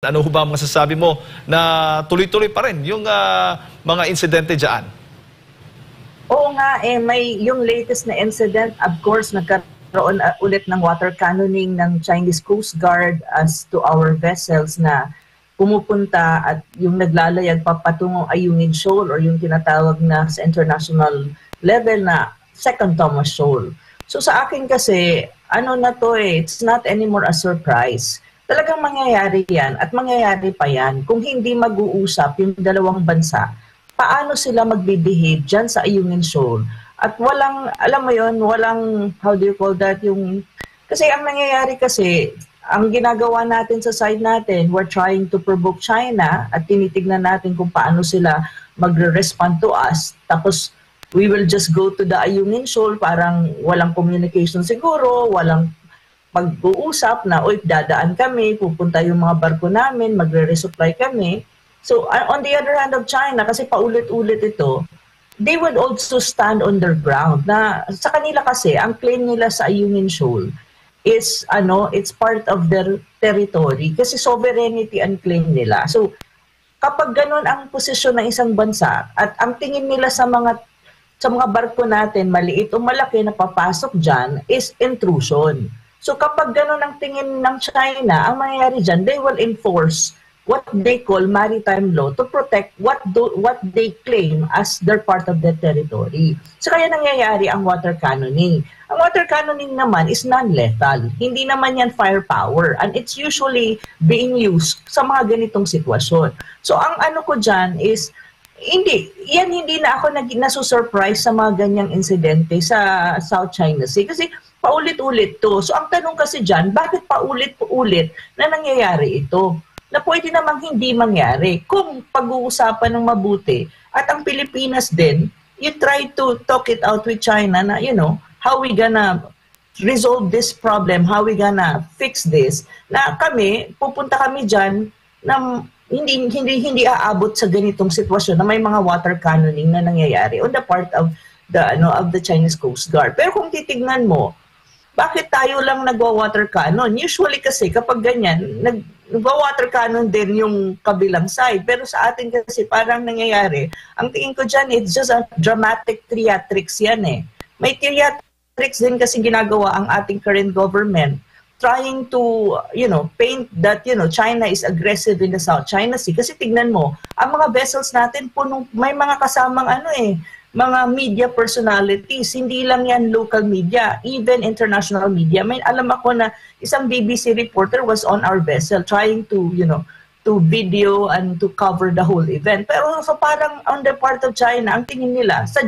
Ano ho ba ang masasabi mo na tuloy-tuloy pa rin yung mga insidente dyan? Oo nga, may yung latest na incident, of course, nagkaroon ulit ng water cannoning ng Chinese Coast Guard as to our vessels na pumupunta at yung naglalayag papatungong Ayungin Shoal or yung tinatawag na sa international level na Second Thomas Shoal. So sa akin kasi, ano na to it's not anymore a surprise. Talagang mangyayari yan at mangyayari pa yan kung hindi mag-uusap yung dalawang bansa. Paano sila magbe-behave dyan sa Ayungin Shoal? At walang, alam mo yon, walang, how do you call that, yung, kasi ang nangyayari kasi, ang ginagawa natin sa side natin, we're trying to provoke China at tinitignan natin kung paano sila magre-respond to us. Tapos, we will just go to the Ayungin Shoal, parang walang communication siguro, walang pag-uusap na, oy, dadaan kami, pupunta yung mga barko namin, magre-resupply kami. So, on the other hand of China, kasi paulit-ulit ito, they would also stand on their ground. Na sa kanila kasi, ang claim nila sa Ayungin Shoal is, it's part of their territory. Kasi sovereignty ang claim nila. So, kapag ganun ang posisyon ng isang bansa, at ang tingin nila sa mga barko natin, maliit o malaki na papasok dyan, is intrusion. So kapag gano'n ang tingin ng China, ang mangyayari dyan, they will enforce what they call maritime law to protect what they claim as their part of their territory. So kaya nangyayari ang water cannoning. Ang water cannoning naman is non-lethal. Hindi naman yan firepower. And it's usually being used sa mga ganitong sitwasyon. So ang ano ko dyan is, hindi na ako nasusurprise sa mga ganyang insidente sa South China Sea. Kasi paulit-ulit to. So ang tanong kasi dyan, bakit paulit-ulit na nangyayari ito? Na pwede namang hindi mangyari kung pag-uusapan ng mabuti. At ang Pilipinas din, you try to talk it out with China na, how we gonna resolve this problem, how we gonna fix this. Na pupunta kami dyan na hindi aabot sa ganitong sitwasyon na may mga water cannoning na nangyayari on the part of the Chinese Coast Guard. Pero kung titignan mo, bakit tayo lang nagwa-water cannon? Usually kasi kapag ganyan, nagwa-water cannon din yung kabilang side. Pero sa atin kasi parang nangyayari, ang tingin ko dyan, it's just a dramatic theatrics yan eh. May theatrics din kasi ginagawa ang ating current government trying to, paint that, China is aggressive in the South China Sea. Kasi tignan mo, ang mga vessels natin, may mga kasamang mga media personalities. Hindi lang yan local media, even international media. May alam ako na isang BBC reporter was on our vessel trying to, to video and to cover the whole event. Pero so parang on the part of China, ang tingin nila, sa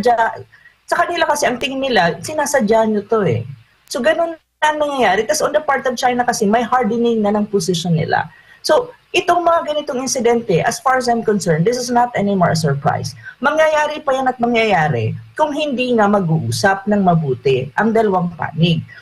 kanila kasi ang tingin nila, sinasadya nyo to eh. So ganun na nangyayari. Tapos on the part of China kasi may hardening na ng position nila. So itong mga ganitong insidente, as far as I'm concerned, this is not anymore a surprise. Mangyayari pa yan at mangyayari kung hindi nga mag-uusap ng mabuti ang dalawang panig.